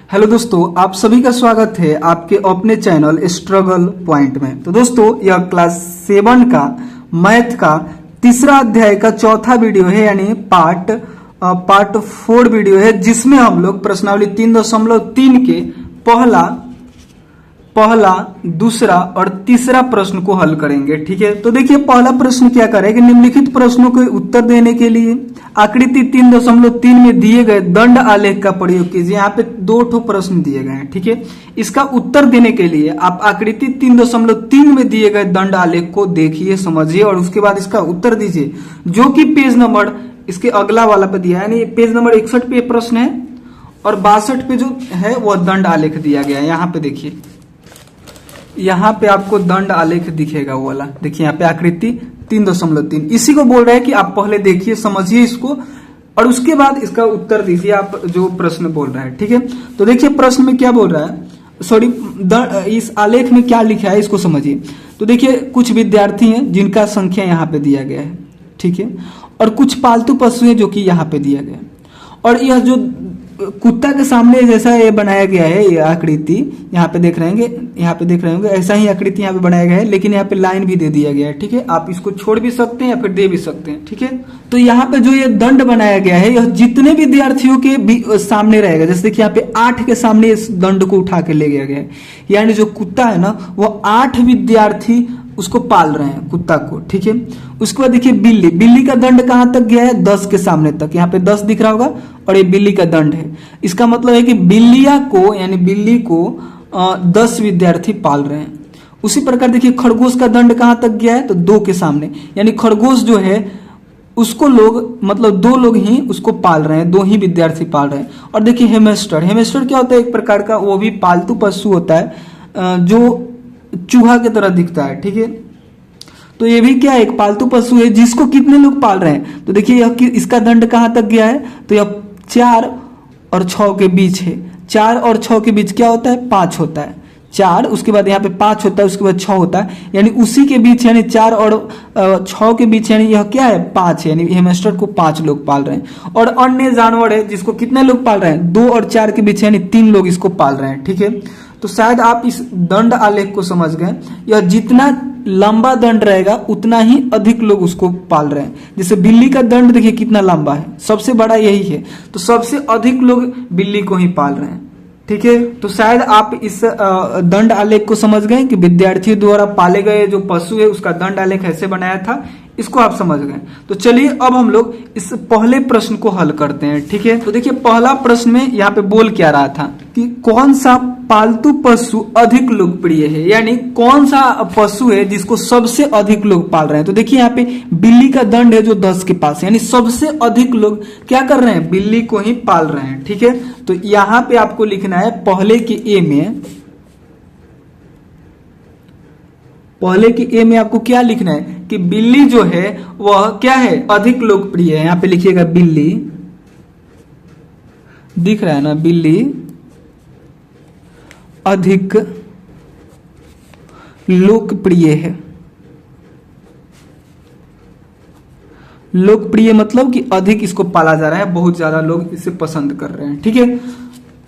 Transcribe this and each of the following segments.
Hello दोस्तों, आप सभी का स्वागत है आपके अपने चैनल स्ट्रगल पॉइंट में। तो दोस्तों, यह क्लास 7 का मैथ का तीसरा अध्याय का चौथा वीडियो है, यानी पार्ट 4 वीडियो है, जिसमें हम लोग प्रश्नावली 3.3 के पहला, दूसरा और तीसरा प्रश्न को हल करेंगे। ठीक है, तो देखिए पहला प्रश्न क्या करेगा, निम्नलिखित प्रश्नों के उत्तर देने के लिए आकृति 3.3 में दिए गए दंड आलेख का प्रयोग कीजिए। यहाँ पे 2 प्रश्न दिए गए हैं। ठीक है, इसका उत्तर देने के लिए आप आकृति 3.3 में दिए गए दंड आलेख को देखिए, समझिए और उसके बाद इसका उत्तर दीजिए, जो कि पेज नंबर इसके अगला वाला पे दिया है, यानी पेज नंबर 61 पे प्रश्न है और 62 पे जो है वह दंड आलेख दिया गया है। यहाँ पे देखिए, यहाँ पे आपको दंड आलेख दिखेगा वो वाला, देखिए यहाँ पे आकृति 3.3 इसी को बोल रहा है कि आप पहले देखिए, समझिए इसको और उसके बाद इसका उत्तर दीजिए आप जो प्रश्न बोल रहा है। ठीक है, तो देखिए प्रश्न में क्या बोल रहा है, सॉरी इस आलेख में क्या लिखा है इसको समझिए। तो देखिए कुछ विद्यार्थी हैं जिनका संख्या यहाँ पे दिया गया है। ठीक है, और कुछ पालतू पशु हैं जो कि यहाँ पे दिया गया है, और यह जो कुत्ता के सामने जैसा ये बनाया गया है, ये आकृति यहाँ पे देख रहे होंगे, ऐसा ही आकृति यहाँ पे बनाया गया है, लेकिन यहाँ पे लाइन भी दे दिया गया है। ठीक है, आप इसको छोड़ भी सकते हैं या फिर दे भी सकते हैं। ठीक है, तो यहाँ पे जो ये दंड बनाया गया है, यह जितने विद्यार्थियों के भी सामने रहेगा। जैसे देखिए यहाँ पे 8 के सामने इस दंड को उठा के ले गया गया है, यानी जो कुत्ता है ना, वो 8 विद्यार्थी उसको पाल रहे हैं, कुत्ता को। ठीक है, उसके बाद देखिए बिल्ली का दंड कहां तक गया है, 10 के सामने तक। यहाँ पे 10 दिख रहा होगा और ये बिल्ली का दंड है। इसका मतलब है कि बिल्ली को 10 विद्यार्थी पाल रहे हैं। उसी प्रकार देखिए खरगोश का दंड कहां तक गया है, तो 2 के सामने, यानी खरगोश जो है उसको मतलब 2 लोग ही उसको पाल रहे हैं, 2 ही विद्यार्थी पाल रहे हैं। और देखिए हेमस्टर क्या होता है, एक प्रकार का वो भी पालतू पशु होता है जो चूहा की तरह दिखता है। ठीक है, तो ये भी क्या है, एक पालतू पशु है जिसको कितने लोग पाल रहे हैं। तो देखिए इसका दंड कहां तक गया है, तो यह 4 और 6 के बीच है। 4 और 6 के बीच क्या होता है, 5 होता है। 4 उसके बाद यहाँ पे 5 होता है, उसके बाद 6 होता है, यानी उसी के बीच, यानी 4 और 6 के बीच, यानी यह क्या है, 5 है, यानी हेमस्टर को 5 लोग पाल रहे हैं। और अन्य जानवर है जिसको कितने लोग पाल रहे हैं, 2 और 4 के बीच, यानी 3 लोग इसको पाल रहे हैं। ठीक है, तो शायद आप इस दंड आलेख को समझ गए। यह जितना लंबा दंड रहेगा उतना ही अधिक लोग उसको पाल रहे हैं। जैसे बिल्ली का दंड देखिए कितना लंबा है, सबसे बड़ा यही है, तो सबसे अधिक लोग बिल्ली को ही पाल रहे हैं। ठीक है, तो शायद आप इस दंड आलेख को समझ गए कि विद्यार्थियों द्वारा पाले गए जो पशु है उसका दंड आलेख ऐसे बनाया था, इसको आप समझ गए। तो चलिए अब हम लोग इस पहले प्रश्न को हल करते हैं। ठीक है, तो देखिए पहला प्रश्न में यहाँ पे बोल क्या रहा था कि कौन सा पालतू पशु अधिक लोकप्रिय है, यानी कौन सा पशु है जिसको सबसे अधिक लोग पाल रहे हैं। तो देखिए यहाँ पे बिल्ली का दंड है जो 10 के पास है, यानी सबसे अधिक लोग क्या कर रहे हैं, बिल्ली को ही पाल रहे हैं। ठीक है, तो यहाँ पे आपको लिखना है पहले के ए में आपको क्या लिखना है कि बिल्ली जो है वह क्या है, अधिक लोकप्रिय है। यहां पे लिखिएगा बिल्ली, दिख रहा है ना, बिल्ली अधिक लोकप्रिय है। लोकप्रिय मतलब कि अधिक इसको पाला जा रहा है, बहुत ज्यादा लोग इसे पसंद कर रहे हैं। ठीक है,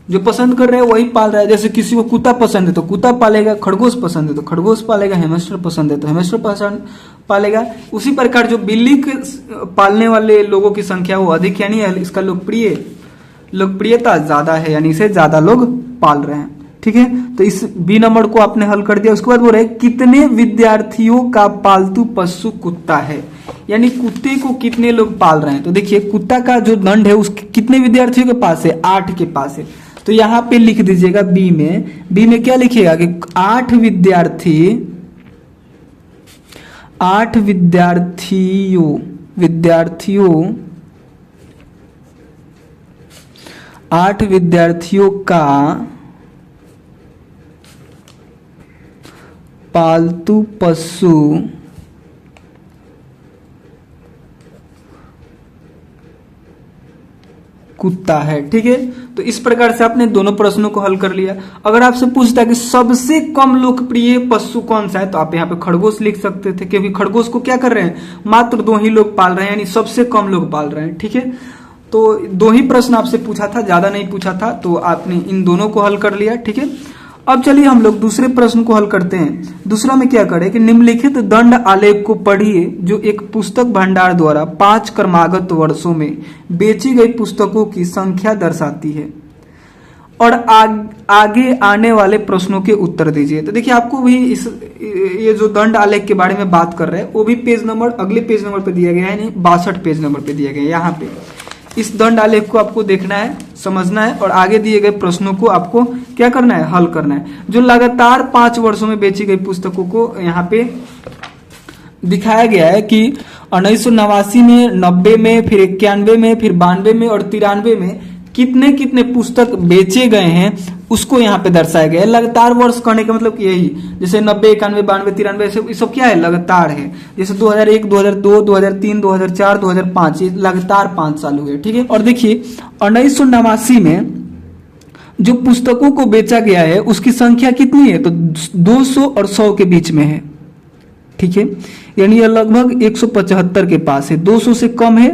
जो पसंद कर रहे हैं वही पाल रहा है। जैसे किसी को कुत्ता पसंद है तो कुत्ता पालेगा, खरगोश पसंद है तो खरगोश पालेगा, हेमस्टर पसंद है तो हेमस्टर पालेगा। उसी प्रकार जो बिल्ली के पालने वाले लोगों की संख्या वो अधिक, यानी इसका लोकप्रियता ज्यादा है, यानी इसे ज्यादा लोग पाल रहे हैं। ठीक है, तो इस बी नंबर को आपने हल कर दिया। उसके बाद बोल रहे कितने विद्यार्थियों का पालतू पशु कुत्ता है, यानी कुत्ते को कितने लोग पाल रहे हैं। तो देखिए कुत्ता का जो दंड है उसके कितने विद्यार्थियों के पास है, 8 के पास है। तो यहां पे लिख दीजिएगा बी में क्या लिखिएगा कि 8 विद्यार्थियों का पालतू पशु कुत्ता है। ठीक है, तो इस प्रकार से आपने दोनों प्रश्नों को हल कर लिया। अगर आपसे पूछता है कि सबसे कम लोकप्रिय पशु कौन सा है, तो आप यहाँ पे खरगोश लिख सकते थे, क्योंकि खरगोश को क्या कर रहे हैं, मात्र 2 ही लोग पाल रहे हैं, यानी सबसे कम लोग पाल रहे हैं। ठीक है, तो 2 ही प्रश्न आपसे पूछा था, ज्यादा नहीं पूछा था, तो आपने इन दोनों को हल कर लिया। ठीक है, अब चलिए हम लोग दूसरे प्रश्न को हल करते हैं। दूसरा में क्या करें कि निम्नलिखित दंड आलेख को पढ़िए जो एक पुस्तक भंडार द्वारा 5 क्रमागत वर्षों में बेची गई पुस्तकों की संख्या दर्शाती है और आगे आने वाले प्रश्नों के उत्तर दीजिए। तो देखिए आपको भी ये जो दंड आलेख के बारे में बात कर रहे हैं वो भी पेज नंबर, अगले पेज नंबर पे दिया गया है, नहीं 62 पेज नंबर पे दिया गया है। यहाँ पे इस दंड आलेख को आपको देखना है, समझना है और आगे दिए गए प्रश्नों को आपको क्या करना है, हल करना है। जो लगातार 5 वर्षों में बेची गई पुस्तकों को यहाँ पे दिखाया गया है कि 1989 में, 90 में, फिर 91 में, फिर 92 में और 93 में कितने कितने पुस्तक बेचे गए हैं उसको यहाँ पे दर्शाया गया है। लगातार वर्ष कहने का मतलब यही, जैसे 90, 91, 92, 93 ये सब क्या है, लगातार है। जैसे 2001, 2002, 2003, 2004, 2005 ये लगातार 5 साल हुए। ठीक है, और देखिए 1989 में जो पुस्तकों को बेचा गया है उसकी संख्या कितनी है, तो 200 और 100 के बीच में है। ठीक है, यानी यह लगभग 175 के पास है। 200 से कम है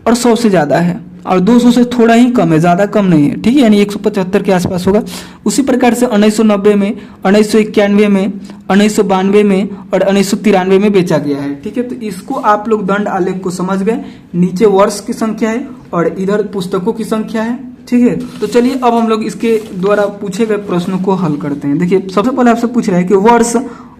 और 100 से ज्यादा है, और 200 से थोड़ा ही कम है, ज्यादा कम नहीं है। ठीक है, यानी 175 के आसपास होगा। उसी प्रकार से 1990 में, 1991 में, 1992 में और 1993 में बेचा गया है। ठीक है, तो इसको आप लोग दंड आलेख को समझ गए। नीचे वर्ष की संख्या है और इधर पुस्तकों की संख्या है। ठीक है, तो चलिए अब हम लोग इसके द्वारा पूछे गए प्रश्नों को हल करते हैं। देखिए सबसे पहले आपसे पूछ रहा है कि वर्ष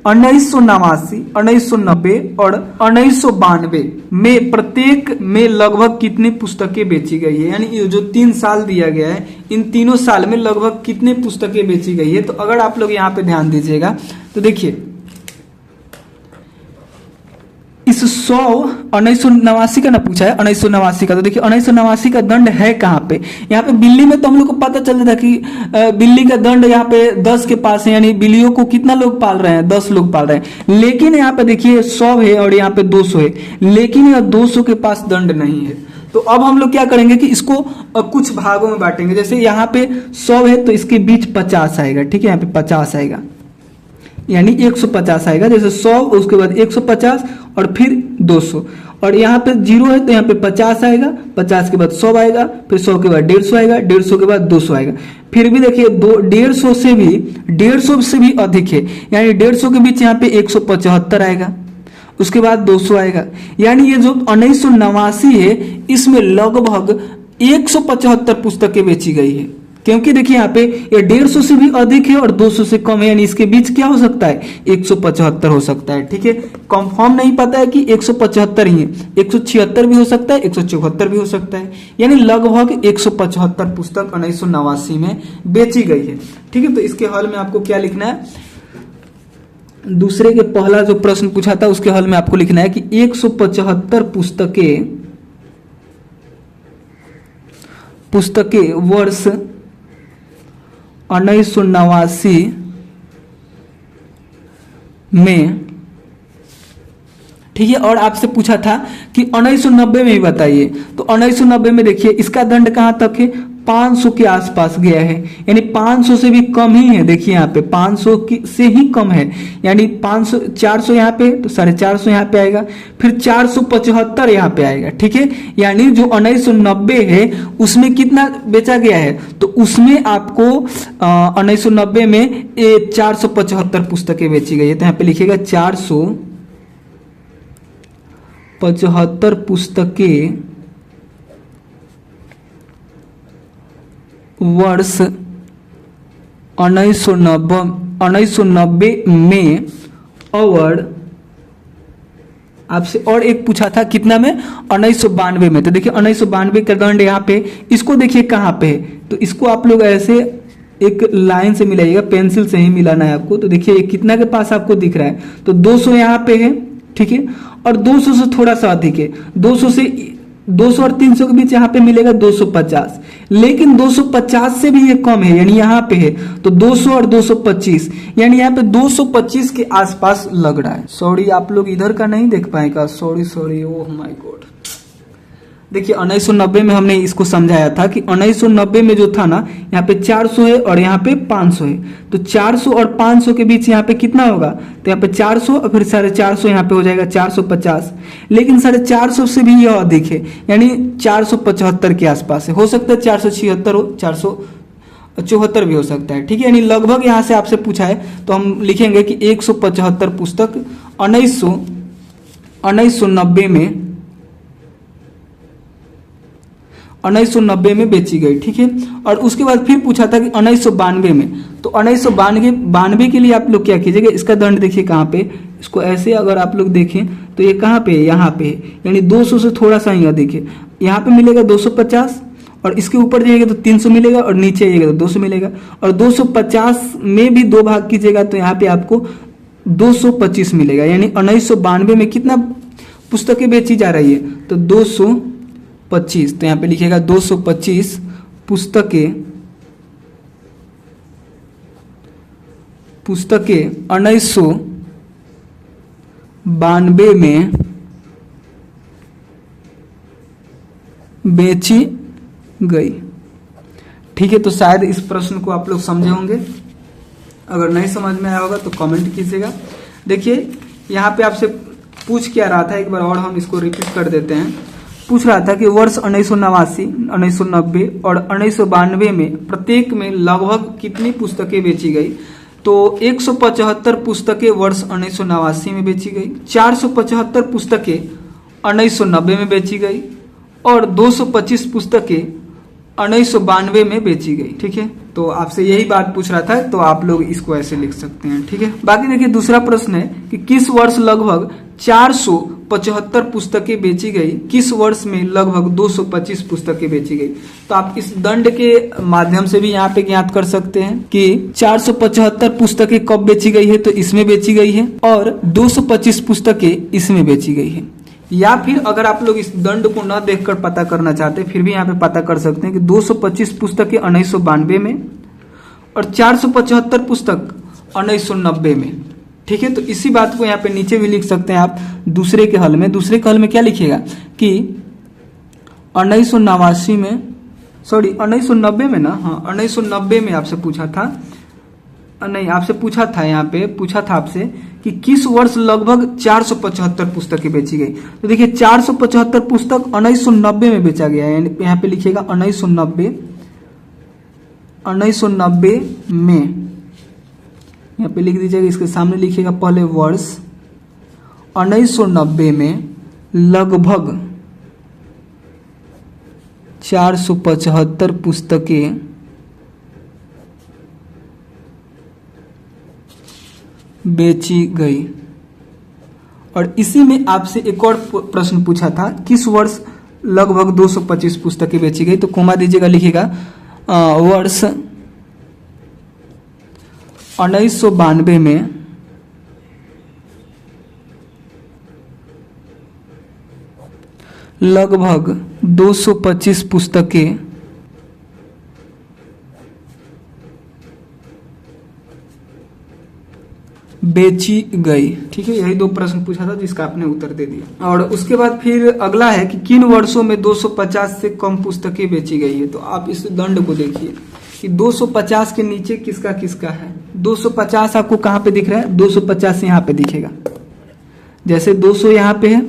1989, 1990 और 1992 में प्रत्येक में लगभग कितनी पुस्तकें बेची गई है, यानी ये जो 3 साल दिया गया है इन तीनों साल में लगभग कितने पुस्तकें बेची गई है। तो अगर आप लोग यहाँ पे ध्यान दीजिएगा तो देखिए इस 1989 का ना पूछा है, 1989 का, तो देखिए 1989 का दंड है कहाँ पे, यहाँ पे बिल्ली में तो हम लोग को पता चल जाता कि बिल्ली का दंड यहाँ पे 10 के पास है, यानी बिल्लियों को कितना लोग पाल रहे हैं, 10 लोग पाल रहे हैं। लेकिन यहाँ पे देखिए 100 है और यहाँ पे 200 है, लेकिन यह 200 के पास दंड नहीं है। तो अब हम लोग क्या करेंगे कि इसको कुछ भागों में बांटेंगे। जैसे यहाँ पे 100 है तो इसके बीच 50 आएगा। ठीक है, यहाँ पे 50 आएगा, यानी 150 आएगा। जैसे 100 उसके बाद 150 और फिर 200, और यहाँ पे 0 है तो यहाँ पे 50 आएगा, 50 के बाद 100 आएगा, फिर 100 के बाद 150 आएगा, 150 के बाद 200 आएगा। फिर भी देखिए 150 से भी अधिक है, यानी 150 के बीच यहाँ पे 175 आएगा, उसके बाद 200 आएगा। यानी ये जो 1989 है इसमें लगभग 175 पुस्तकें बेची गई है, क्योंकि देखिए यहाँ पे ये 150 से भी अधिक है और 200 से कम है, यानी इसके बीच क्या हो सकता है, 175 हो सकता है। ठीक है, कंफर्म नहीं पता है कि 175 ही है, 176 भी हो सकता है, 174 भी हो सकता है, यानी लगभग 175 पुस्तक 1989 में बेची गई है। ठीक है, तो इसके हल में आपको क्या लिखना है, दूसरे के पहला जो प्रश्न पूछा था उसके हल में आपको लिखना है कि 175 पुस्तकें वर्ष 1989 में। ठीक है, और आपसे पूछा था कि 1990 में ही बताइए, तो 1990 में देखिए इसका दंड कहां तक है, 500 के आसपास गया है, यानी 500 से भी कम ही है। देखिए यहाँ पे 500 से ही कम है, यानी 500, 400 यहाँ पे तो 450 यहाँ पे आएगा, फिर 475 यहाँ पे आएगा। ठीक है, यानी जो 1990 है उसमें कितना बेचा गया है, तो उसमें आपको 1990 में 475 पुस्तकें बेची गई है। तो यहाँ पे लिखिएगा 475 पुस्तकें वर्ष 1990 में। और आपसे और एक पूछा था कितना में, 1992 में। तो देखिए 1992 का दंड यहाँ पे, इसको देखिए कहाँ पे है, तो इसको आप लोग ऐसे एक लाइन से मिलाइएगा, पेंसिल से ही मिलाना है आपको। तो देखिए कितना के पास आपको दिख रहा है, तो 200 यहाँ पे है। ठीक है, और 200 से थोड़ा सा अधिक है, 200 और 300 के बीच यहाँ पे मिलेगा 250, लेकिन 250 से भी ये कम है, यानी यहाँ पे है तो 200 और 225, यानी यहाँ पे 225 के आसपास लग रहा है। सॉरी आप लोग इधर का नहीं देख पाएगा, सॉरी ओह माय गॉड। देखिए 1990 में हमने इसको समझाया था कि 1990 में जो था ना, यहाँ पे 400 है और यहाँ पे 500 है, तो 400 और 500 के बीच यहाँ पे कितना होगा, तो यहाँ पे 400 और फिर 450 यहाँ पे हो जाएगा 450, लेकिन 450 से भी यह अधिक है, यानी 475 के आसपास है। हो सकता है 476 हो, 474 भी हो सकता है, ठीक है। यानी लगभग यहाँ से आपसे पूछा है तो हम लिखेंगे कि 175 पुस्तक 1990 में बेची गई, ठीक है। और उसके बाद फिर पूछा था कि 1992 में, तो 1992 के लिए आप लोग क्या कीजिएगा, इसका दंड देखिए कहाँ पे, इसको ऐसे अगर आप लोग देखें तो ये कहाँ पे है, यहाँ पे है, यानी 200 से थोड़ा सा ही अधिक है। यहाँ पे मिलेगा 250 और इसके ऊपर जाइएगा तो 300 मिलेगा और नीचे आइएगा तो 200 मिलेगा, और 250 में भी 2 भाग कीजिएगा तो यहाँ पे आपको 225 मिलेगा। यानी 1992 में कितना पुस्तकें बेची जा रही है, तो 225, तो यहाँ पे लिखिएगा 225 पुस्तकें 1992 में बेची गई, ठीक है। तो शायद इस प्रश्न को आप लोग समझे होंगे, अगर नहीं समझ में आया होगा तो कमेंट कीजिएगा। देखिए यहाँ पे आपसे पूछ क्या रहा था, एक बार और हम इसको रिपीट कर देते हैं। पूछ रहा था कि वर्ष 1989, 1990 और 1992 में प्रत्येक में लगभग कितनी पुस्तकें बेची गई, तो 175 पुस्तकें वर्ष 1989 में बेची गई, 475 पुस्तकें 1990 में बेची गई और 225 पुस्तकें 1992 में बेची गई, ठीक है। तो आपसे यही बात पूछ रहा था, तो आप लोग इसको ऐसे लिख सकते हैं, ठीक है। बाकी देखिए दूसरा प्रश्न है कि किस वर्ष लगभग 475 पुस्तकें बेची गई, किस वर्ष में लगभग 225 पुस्तकें बेची गई। तो आप इस दंड के माध्यम से भी यहाँ पे ज्ञात कर सकते हैं कि 475 पुस्तकें कब बेची गई है, तो इसमें बेची गई है, और 225 पुस्तकें इसमें बेची गई है। या फिर अगर आप लोग इस दंड को न देखकर पता करना चाहते फिर भी यहाँ पे पता कर सकते हैं कि 225 पुस्तकें 1992 में और 475 पुस्तक 1990 में, ठीक है। तो इसी बात को यहाँ पे नीचे भी लिख सकते हैं आप दूसरे के हल में। दूसरे के हल में क्या लिखिएगा कि 1989 में, सॉरी 1990 में ना, हाँ 1990 में आपसे पूछा था, नहीं आपसे पूछा था, यहाँ पे पूछा था आपसे कि किस वर्ष लगभग 475 पुस्तकें बेची गई। तो देखिए 475 पुस्तक 1990 में बेचा गया है, यानी यहाँ पे लिखिएगा 1990 में, यहाँ पे लिख दीजिएगा, इसके सामने लिखिएगा पहले वर्ष 1990 में लगभग 475 पुस्तकें बेची गई। और इसी में आपसे एक और प्रश्न पूछा था, किस वर्ष लगभग 225 पुस्तकें बेची गई, तो कोमा दीजिएगा, लिखिएगा वर्ष 1992 में लगभग 225 पुस्तकें बेची गई, ठीक है। यही 2 प्रश्न पूछा था जिसका आपने उत्तर दे दिया। और उसके बाद फिर अगला है कि किन वर्षों में 250 से कम पुस्तकें बेची गई है। तो आप इस दंड को देखिए कि 250 के नीचे किसका किसका है। 250 आपको कहाँ पे दिख रहा है, 250 यहाँ पे दिखेगा, जैसे 200 यहाँ पे है,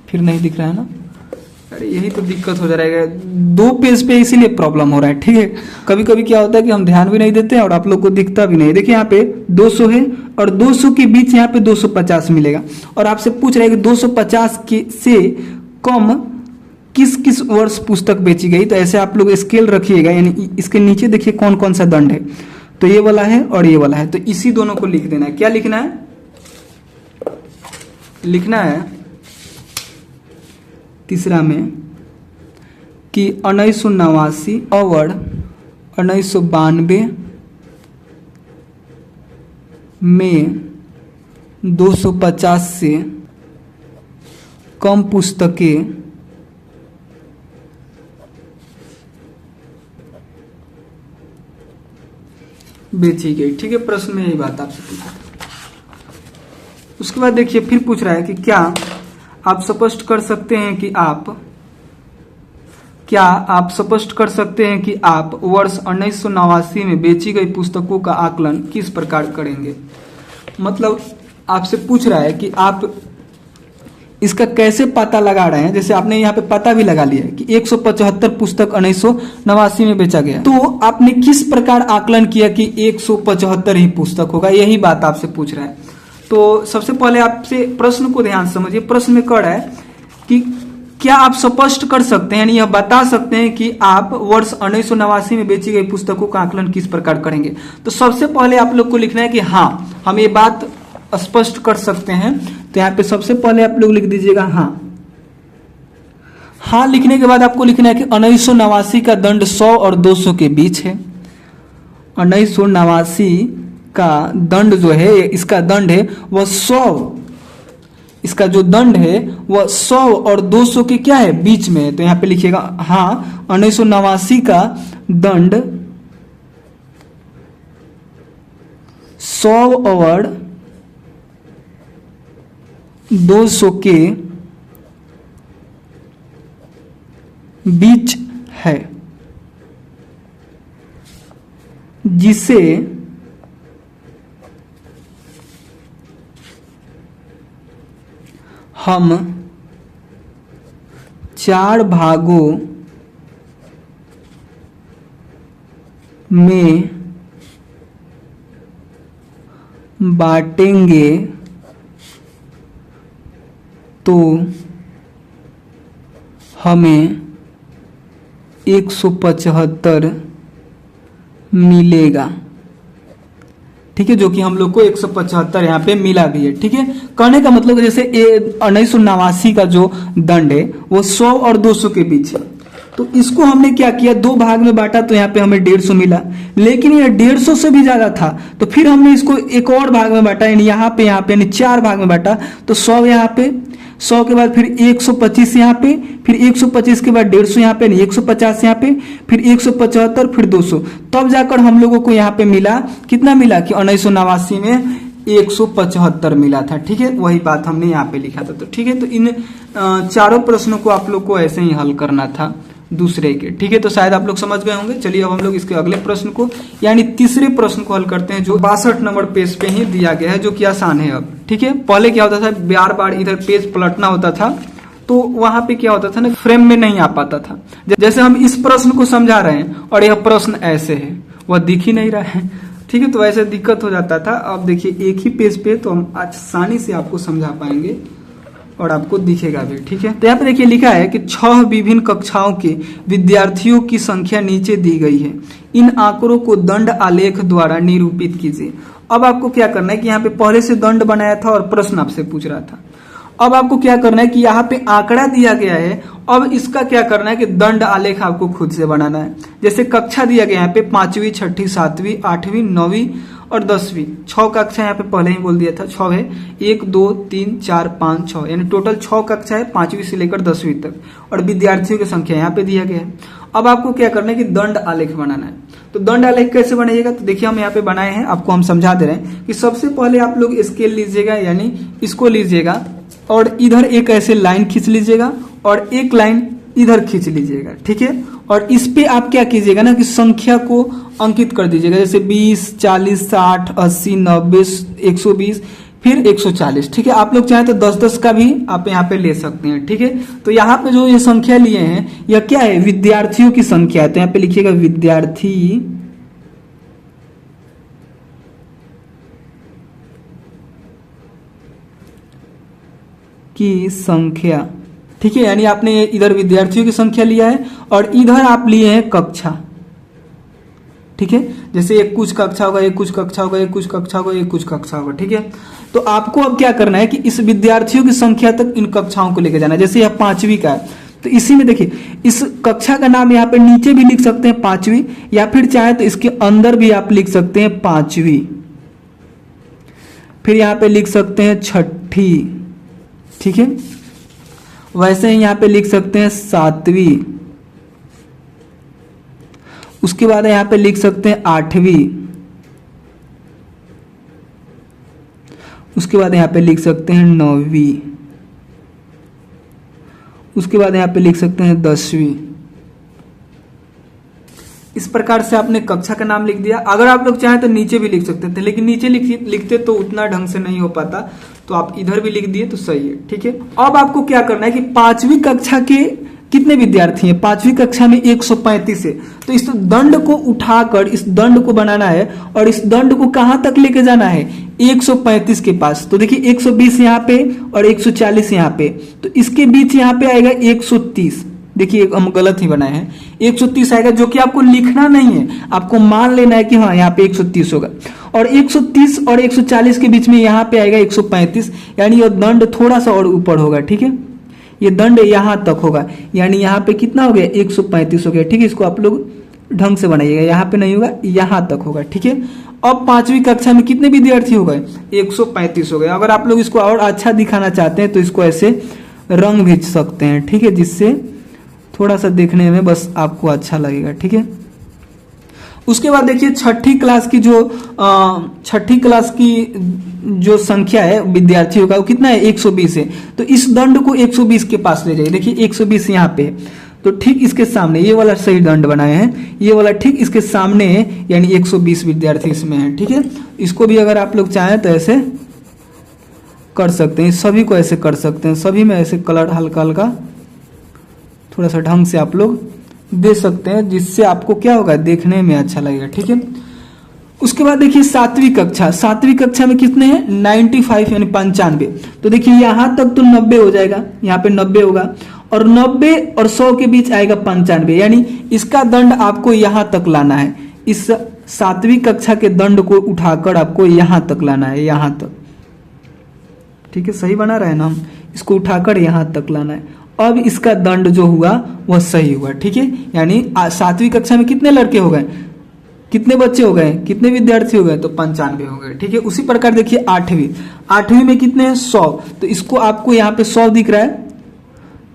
फिर नहीं दिख रहा है ना, अरे यही तो दिक्कत हो जा रहा है, 2 पेज पे इसीलिए प्रॉब्लम हो रहा है, ठीक है। कभी कभी क्या होता है कि हम ध्यान भी नहीं देते और आप लोग को दिखता भी नहीं। देखिए यहाँ पे 200 है और 200 के बीच यहाँ पे 250 मिलेगा, और आपसे पूछ रहे हैं कि 250 के से कम किस किस वर्ष पुस्तक बेची गई। तो ऐसे आप लोग स्केल रखिएगा, यानी इसके नीचे देखिए कौन कौन सा दंड है, तो ये वाला है और ये वाला है, तो इसी दोनों को लिख देना है। क्या लिखना है, लिखना है तीसरा में कि 1989 और 1992 में 250 से कम पुस्तकें बेची गई, ठीक है। प्रश्न में यही बात आपसे पूछा। उसके बाद देखिए फिर पूछ रहा है कि क्या आप स्पष्ट कर सकते हैं कि आप क्या आप स्पष्ट कर सकते हैं कि आप वर्ष 1989 में बेची गई पुस्तकों का आकलन किस प्रकार करेंगे? मतलब आपसे पूछ रहा है कि आप इसका कैसे पता लगा रहे हैं। जैसे आपने यहाँ पे पता भी लगा लिया है कि 175 पुस्तक 1989 में बेचा गया, तो आपने किस प्रकार आकलन किया कि 175 ही पुस्तक होगा, यही बात आपसे पूछ रहा है। तो सबसे पहले आपसे प्रश्न को ध्यान से समझिए। प्रश्न में कह रहा है कि क्या आप स्पष्ट कर सकते हैं, यानी यह बता सकते हैं कि आप वर्ष 1989 में बेची गई पुस्तकों का आकलन किस प्रकार करेंगे। तो सबसे पहले आप लोग को लिखना है कि हाँ, हम ये बात स्पष्ट कर सकते हैं। तो यहाँ पे सबसे पहले आप लोग लिख दीजिएगा हाँ। हाँ लिखने के बाद आपको लिखना है कि 1989 का दंड 100 और 200 के बीच है। 1989 का दंड जो है, इसका दंड है वह 100, इसका जो दंड है वह 100 और 200 के क्या है, बीच में है। तो यहाँ पे लिखिएगा हाँ, 1989 का दंड 100 और 200 के बीच है, जिसे हम 4 भागों में बांटेंगे तो हमें 175 मिलेगा। ठीक है, जो कि हम लोग को 175 यहाँ पे मिला भी है। ठीक है, कहने का मतलब जैसे 1989 का जो दंड है वो 100 और 200 के बीच है, तो इसको हमने क्या किया, 2 भाग में बांटा, तो यहाँ पे हमें 150 मिला। लेकिन ये 150 से भी ज्यादा था, तो फिर हमने इसको एक और भाग में बांटा, यानी यहाँ पे यानी 4 भाग में बांटा। तो 100 यहाँ पे, 100 के बाद फिर 125 यहाँ पे, फिर 125 के बाद 150 यहाँ पे, 150 यहाँ पे, फिर 175, फिर 200, तब जाकर हम लोगों को यहाँ पे मिला, कितना मिला कि 1989 में 175 मिला था। ठीक है, वही बात हमने यहाँ पे लिखा था। तो ठीक है, तो इन चारों प्रश्नों को आप लोग को ऐसे ही हल करना था दूसरे के। ठीक है, तो शायद आप लोग समझ गए होंगे। चलिए अब हम लोग इसके अगले प्रश्न को, यानी तीसरे प्रश्न को हल करते हैं, जो 62 नंबर पेज पे ही दिया गया है, जो कि आसान है अब। ठीक है, पहले क्या होता था, बार बार इधर पेज पलटना होता था, तो वहां पे क्या होता था ना, फ्रेम में नहीं आ पाता था। जैसे हम इस प्रश्न को समझा रहे हैं और यह प्रश्न ऐसे है, वह दिख ही नहीं रहा है। ठीक है, तो ऐसे दिक्कत हो जाता था। अब देखिए एक ही पेज पे तो हम आसानी से आपको समझा पाएंगे और आपको दिखेगा भी। ठीक है, तो यहाँ पे देखिए लिखा है कि 6 विभिन्न कक्षाओं के विद्यार्थियों की संख्या नीचे दी गई है, इन आंकड़ों को दंड आलेख द्वारा निरूपित कीजिए। अब आपको क्या करना है कि यहाँ पे पहले से दंड बनाया था और प्रश्न आपसे पूछ रहा था। अब आपको क्या करना है कि यहाँ पे आंकड़ा दिया गया है, अब इसका क्या करना है कि दंड आलेख आपको खुद से बनाना है। जैसे कक्षा दिया गया यहाँ पे 5वीं, 6ठी, 7वीं, 8वीं, 9वीं और 10वीं, 6 कक्षा यहाँ पे पहले ही बोल दिया था, 6 है, 1 2 3 4 5 6, यानी टोटल 6 कक्षा है 5वीं से लेकर 10वीं तक, और विद्यार्थियों की संख्या यहाँ पे दिया गया है। अब आपको क्या करना है कि दंड आलेख बनाना है। तो दंड आलेख कैसे बनाइएगा, तो देखिए हम यहाँ पे बनाए हैं, आपको हम समझा दे रहे हैं कि सबसे पहले आप लोग स्केल लीजिएगा, यानी इसको लीजिएगा और इधर एक ऐसे लाइन खींच लीजिएगा और एक लाइन इधर खींच लीजिएगा। ठीक है, और इस पे आप क्या कीजिएगा ना कि संख्या को अंकित कर दीजिएगा, जैसे 20, 40, 60, 80, 90, 120, फिर 140। ठीक है, आप लोग चाहें तो 10-10 का भी आप यहाँ पे ले सकते हैं। ठीक है, तो यहाँ पे जो ये संख्या लिए हैं यह क्या है, विद्यार्थियों की संख्या है। तो यहाँ पे लिखिएगा विद्यार्थी की संख्या। ठीक है, यानी आपने इधर विद्यार्थियों की संख्या लिया है और इधर आप लिए हैं कक्षा। ठीक है, जैसे एक कुछ कक्षा होगा, एक कुछ कक्षा होगा, एक कुछ कक्षा होगा, एक कुछ कक्षा होगा। ठीक है, तो आपको अब क्या करना है कि इस विद्यार्थियों की संख्या तक इन कक्षाओं को लेकर जाना है। जैसे यह 5वीं का है, तो इसी में देखिए इस कक्षा का नाम यहाँ पे नीचे भी लिख सकते हैं 5वीं, या फिर चाहे तो इसके अंदर भी आप लिख सकते हैं 5वीं, फिर यहाँ पे लिख सकते हैं 6ठी। ठीक है, वैसे ही यहाँ पे लिख सकते हैं 7वीं, उसके बाद यहाँ पे लिख सकते हैं 8वीं, उसके बाद यहाँ पे लिख सकते हैं 9वीं, उसके बाद यहाँ पे लिख सकते हैं 10वीं, इस प्रकार से आपने कक्षा का नाम लिख दिया। अगर आप लोग चाहें तो नीचे भी लिख सकते थे, लेकिन नीचे लिखते तो उतना ढंग से नहीं हो पाता, तो आप इधर भी लिख दिए तो सही है। ठीक है, अब आपको क्या करना है कि 5वीं कक्षा के कितने विद्यार्थी हैं? 5वीं कक्षा में 135 है, तो इस दंड को उठाकर इस दंड को बनाना है और इस दंड को कहां तक लेके जाना है? 135 के पास। तो देखिए 120 यहाँ पे और 140 यहाँ पे, तो इसके बीच यहाँ पे आएगा 130। देखिए हम गलत ही बनाए हैं, 130 आएगा, जो कि आपको लिखना नहीं है, आपको मान लेना है कि हाँ यहाँ पे 130 होगा। और 130 और 140 के बीच में यहाँ पे आएगा 135, यानी यह दंड थोड़ा सा और ऊपर होगा। ठीक है, ये दंड यहां तक होगा, यानी यहाँ पे कितना हो गया? 135 हो गया। ठीक है, इसको आप लोग ढंग से बनाइएगा, यहाँ पे नहीं होगा, यहां तक होगा। ठीक है, अब 5वीं कक्षा में कितने विद्यार्थी हो गए? 135 हो गए। अगर आप लोग इसको और अच्छा दिखाना चाहते हैं तो इसको ऐसे रंग भी सकते हैं। ठीक है, जिससे थोड़ा सा देखने में बस आपको अच्छा लगेगा। ठीक है, उसके बाद देखिए छठी क्लास की जो संख्या है विद्यार्थियों का वो कितना है? 120 है। तो इस दंड को 120 के पास ले जाइए। देखिए 120 यहाँ पे है, तो ठीक इसके सामने ये वाला सही दंड बनाए हैं, ये वाला ठीक इसके सामने है, यानी 120 विद्यार्थी इसमें है। ठीक है, इसको भी अगर आप लोग चाहें तो ऐसे कर सकते हैं, सभी को ऐसे कर सकते हैं, सभी में ऐसे कलर हल्का हल्का थोड़ा सा ढंग से आप लोग दे सकते हैं, जिससे आपको क्या होगा? देखने में अच्छा लगेगा। ठीक है, उसके बाद देखिए 7वीं कक्षा में कितने हैं? 95 यानी 95। तो देखिए यहां तक तो 90 हो जाएगा, यहाँ पे 90 होगा, और 90 और 100 के बीच आएगा 95, यानी इसका दंड आपको यहां तक लाना है। इस 7वीं कक्षा के दंड को उठाकर आपको यहां तक लाना है, यहां तक। ठीक है, सही बना रहे ना हम? इसको उठाकर यहां तक लाना है। अब इसका दंड जो हुआ वह सही हुआ। ठीक है, यानी 7वीं कक्षा में कितने लड़के हो गए? कितने बच्चे हो गए? कितने विद्यार्थी हो गए? तो 95 हो गए। ठीक है, उसी प्रकार देखिए 8वीं में कितने हैं? 100। तो इसको आपको यहाँ पे 100 दिख रहा है,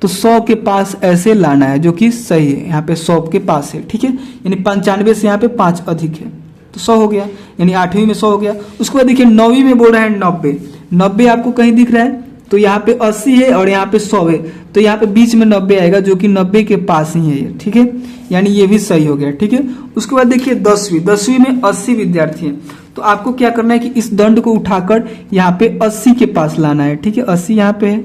तो 100 के पास ऐसे लाना है, जो कि सही है, यहाँ पे 100 के पास है। ठीक है, यानी 95 से यहाँ पे 5 अधिक है, तो 100 हो गया, यानी 8वीं में 100 हो गया। उसके बाद देखिए 9वीं में बोल रहा है 90 आपको कहीं दिख रहा है? तो यहाँ पे 80 है और यहाँ पे 100 है, तो यहाँ पे बीच में 90 आएगा, जो कि 90 के पास ही है ये। ठीक है, यानी ये भी सही हो गया। ठीक है, उसके बाद देखिए 10वीं में 80 विद्यार्थी हैं, तो आपको क्या करना है कि इस दंड को उठाकर यहाँ पे 80 के पास लाना है। ठीक है, 80 यहाँ पे है,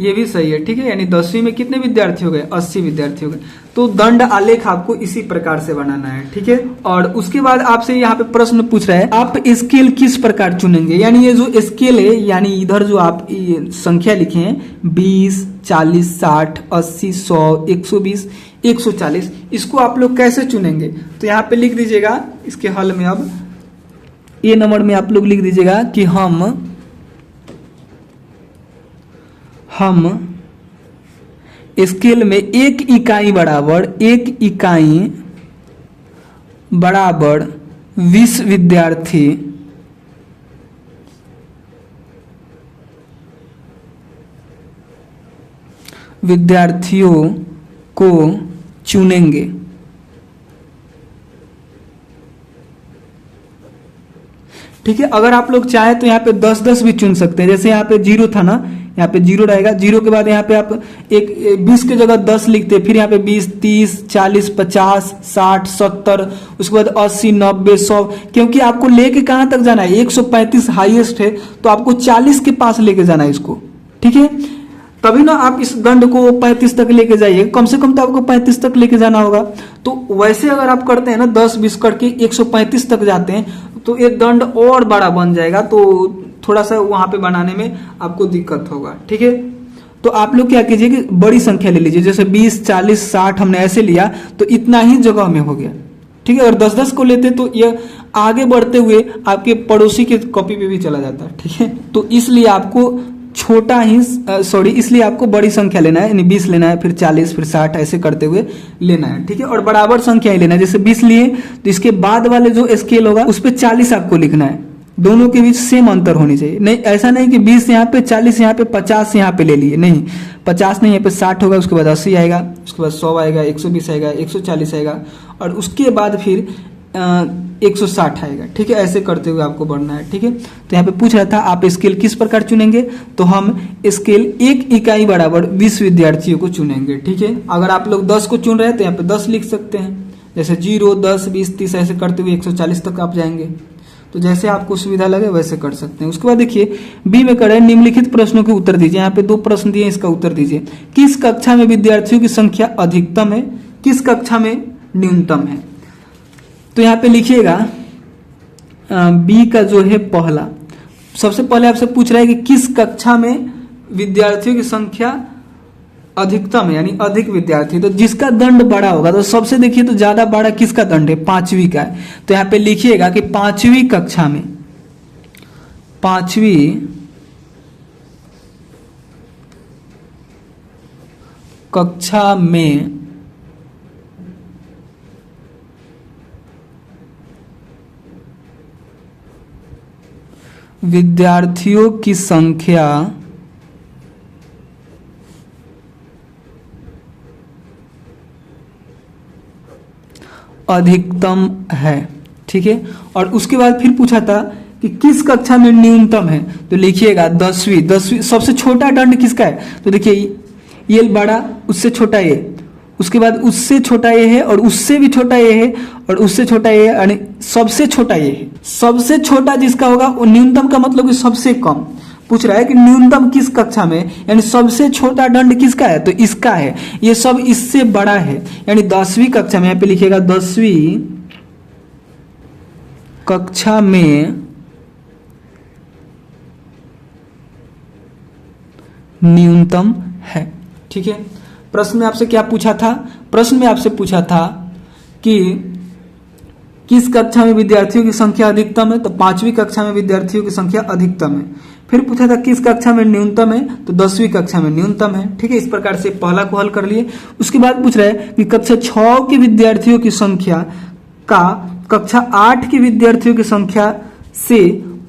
ये भी सही है। ठीक है, यानी 10वीं में कितने विद्यार्थी हो गए? 80 विद्यार्थी हो गए। तो दंड आलेख आपको इसी प्रकार से बनाना है। ठीक है, और उसके बाद आपसे यहाँ पे प्रश्न पूछ रहा है आप स्केल किस प्रकार चुनेंगे? यानी ये जो स्केल है, यानी इधर जो आप संख्या लिखे हैं 20, 40, 60, 80, 100, 120, 140, इसको आप लोग कैसे चुनेंगे? तो यहाँ पे लिख दीजिएगा इसके हल में, अब ए नंबर में आप लोग लिख दीजिएगा कि हम स्केल में 1 इकाई बराबर 20 विद्यार्थियों को चुनेंगे। ठीक है, अगर आप लोग चाहे तो यहाँ पे 10-10 भी चुन सकते हैं, जैसे यहाँ पे 0 था ना, यहाँ पे 0 रहेगा, 0 के बाद यहाँ पे आप 20 के जगह 10 लिखते, फिर यहाँ पे 20, 30, 40, 50, 60, 70, उसके बाद 80, 90, 100, क्योंकि आपको लेके कहाँ तक जाना है? 135 हाईएस्ट है, तो आपको 40 के पास लेके जाना है इसको। ठीक है, तभी ना आप इस दंड को 35 तक लेके जाइए, कम से कम तो आपको 35 तक लेके जाना होगा। तो वैसे अगर आप करते हैं ना 10-20 करके 135 तक जाते हैं, तो ये दंड और बड़ा बन जाएगा, तो थोड़ा सा वहां पे बनाने में आपको दिक्कत होगा। ठीक है, तो आप लोग क्या कीजिए कि बड़ी संख्या ले लीजिए, जैसे 20, 40, 60 हमने ऐसे लिया, तो इतना ही जगह में हो गया। ठीक है, अगर 10-10 को लेते तो ये आगे बढ़ते हुए आपके पड़ोसी के कॉपी पे भी चला जाता है। ठीक है, तो इसलिए आपको इसलिए आपको बड़ी संख्या लेना है, यानी 20 लेना है, फिर 40, फिर 60 ऐसे करते हुए लेना है। ठीक है, और बराबर संख्या ही लेना है, जैसे 20 लिए तो इसके बाद वाले जो स्केल होगा उस पर 40 आपको लिखना है, दोनों के बीच सेम अंतर होनी चाहिए। नहीं, ऐसा नहीं कि 20 यहाँ पे, 40 यहाँ पे, 50 यहाँ पे ले लिए, नहीं, 50 नहीं, यहाँ पे 60 होगा, उसके बाद 80 आएगा, उसके बाद 100 आएगा, 120 आएगा, 140 आएगा, और उसके बाद फिर 160 आएगा। ठीक है, ऐसे करते हुए आपको बढ़ना है। ठीक है, तो यहाँ पे पूछ रहा था आप स्केल किस प्रकार चुनेंगे, तो हम स्केल 1 इकाई बराबर 20 विद्यार्थियों को चुनेंगे। ठीक है, अगर आप लोग 10 को चुन रहे हैं तो यहाँ पे 10 लिख सकते हैं, जैसे 0, 10, 20, 30 ऐसे करते हुए 140 तक आप जाएंगे। तो जैसे आपको सुविधा लगे वैसे कर सकते हैं। उसके बाद देखिए बी में कर रहे हैं निम्नलिखित प्रश्नों के उत्तर दीजिए। यहाँ पे 2 प्रश्न दिए, इसका उत्तर दीजिए। किस कक्षा में विद्यार्थियों की संख्या अधिकतम है, किस कक्षा में न्यूनतम है? तो यहाँ पे लिखिएगा बी का जो है पहला, सबसे पहले आपसे पूछ रहा है कि किस कक्षा में विद्यार्थियों की संख्या अधिकतम है, यानी अधिक विद्यार्थी। तो जिसका दंड बड़ा होगा, तो सबसे देखिए तो ज्यादा बड़ा किसका दंड है, 5वीं का है। तो यहाँ पे लिखिएगा कि 5वीं कक्षा में, 5वीं कक्षा में विद्यार्थियों की संख्या अधिकतम है, ठीक है। और उसके बाद फिर पूछा था कि किस कक्षा में न्यूनतम है, तो लिखिएगा 10वीं सबसे छोटा दंड किसका है, तो देखिए ये बड़ा, उससे छोटा ये, उसके बाद उससे छोटा ये है, और उससे भी छोटा ये है, और उससे छोटा ये है, यानी सबसे छोटा ये है। सबसे छोटा जिसका होगा वो न्यूनतम का मतलब कि सबसे कम। पूछ रहा है कि न्यूनतम किस कक्षा में, यानी सबसे छोटा दंड किसका है, तो इसका है। ये सब इससे बड़ा है, यानी 10वीं कक्षा में, यहाँ पे लिखिएगा 10वीं कक्षा में न्यूनतम है, ठीक है। प्रश्न में आपसे क्या पूछा था, प्रश्न में आपसे पूछा था कि किस कक्षा में विद्यार्थियों की संख्या अधिकतम है, तो 5वीं कक्षा में विद्यार्थियों की संख्या अधिकतम है। फिर पूछा था किस कक्षा में न्यूनतम है, तो 10वीं कक्षा में न्यूनतम है, ठीक है। इस प्रकार से पहला को हल कर लिए। उसके बाद पूछ रहा है कि कक्षा 6 के विद्यार्थियों की संख्या का कक्षा 8 के विद्यार्थियों की संख्या से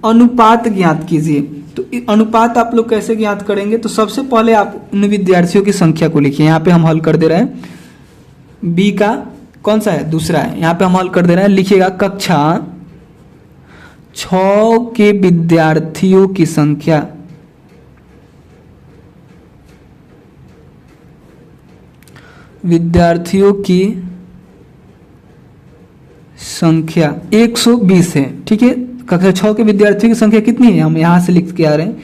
अनुपात ज्ञात कीजिए। तो अनुपात आप लोग कैसे ज्ञात करेंगे, तो सबसे पहले आप उन विद्यार्थियों की संख्या को लिखिए। यहाँ पे हम हल कर दे रहे हैं, बी का कौन सा है, दूसरा है। यहाँ पे हम हल कर दे रहे हैं, लिखिएगा कक्षा 6 के विद्यार्थियों की संख्या संख्या 120 है, ठीक है। कक्षा 6 के विद्यार्थियों की संख्या कितनी है, हम यहां से लिख के आ रहे हैं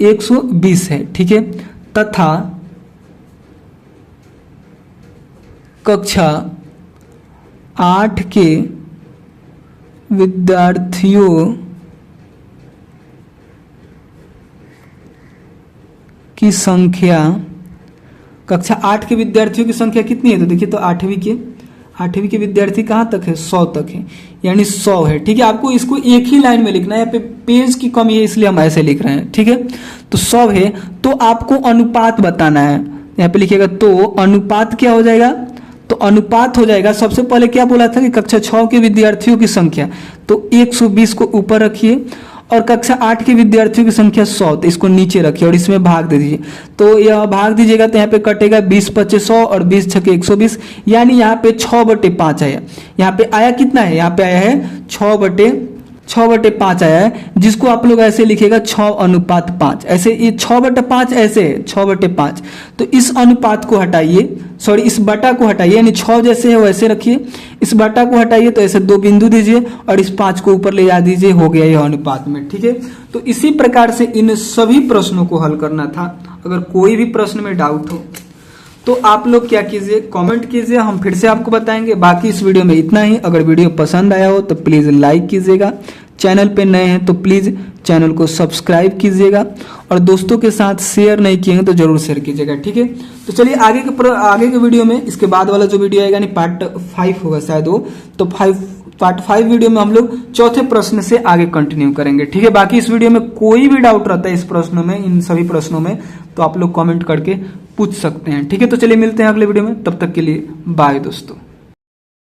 120 है, ठीक है। तथा कक्षा 8 के विद्यार्थियों की संख्या, कक्षा 8 के विद्यार्थियों की संख्या कितनी है, तो देखिए तो 8वीं के विद्यार्थी कहाँ तक है, 100 तक है, यानी 100 है, ठीक है। आपको इसको एक ही लाइन में लिखना है, यहाँ पे पेज की कमी है इसलिए हम ऐसे लिख रहे हैं, ठीक है। तो 100 है, तो आपको अनुपात बताना है। यहाँ पे लिखिएगा तो अनुपात क्या हो जाएगा, तो अनुपात हो जाएगा, सबसे पहले क्या बोला था कि कक्षा 6 के विद्यार्थियों की संख्या, तो 120 को ऊपर रखिए, और कक्षा 8 के विद्यार्थियों की संख्या 100, तो इसको नीचे रखिए और इसमें भाग दे दीजिए। तो यह भाग दीजिएगा तो यहाँ पे कटेगा 20×5 100 और 20×6 120, यानी यहाँ पे 6/5 आया। यहाँ पे आया कितना है, यहाँ पे आया है 6/5 आया है, जिसको आप लोग ऐसे लिखेगा 6:5। ऐसे ये 6/5 ऐसे है 6/5। तो इस अनुपात को हटाइए, सॉरी इस बटा को हटाइए, यानी 6 जैसे है वैसे रखिए, इस बटा को हटाइए तो ऐसे 2 बिंदु दीजिए और इस 5 को ऊपर ले जा दीजिए, हो गया यह अनुपात में, ठीक है। तो इसी प्रकार से इन सभी प्रश्नों को हल करना था। अगर कोई भी प्रश्न में डाउट हो तो आप लोग क्या कीजिए, कमेंट कीजिए, हम फिर से आपको बताएंगे। बाकी इस वीडियो में इतना ही। अगर वीडियो पसंद आया हो तो प्लीज लाइक कीजिएगा, चैनल पे नए हैं तो प्लीज चैनल को सब्सक्राइब कीजिएगा, और दोस्तों के साथ शेयर नहीं किए हैं तो जरूर शेयर कीजिएगा, ठीक है। तो चलिए आगे के वीडियो में, इसके बाद वाला जो वीडियो आएगा, यानी पार्ट 5 होगा शायद वो, तो पार्ट 5 वीडियो में हम लोग चौथे प्रश्न से आगे कंटिन्यू करेंगे, ठीक है। बाकी इस वीडियो में कोई भी डाउट रहता है इस प्रश्नों में, इन सभी प्रश्नों में, तो आप लोग कमेंट करके पूछ सकते हैं, ठीक है। तो चलिए मिलते हैं अगले वीडियो में, तब तक के लिए बाय दोस्तों।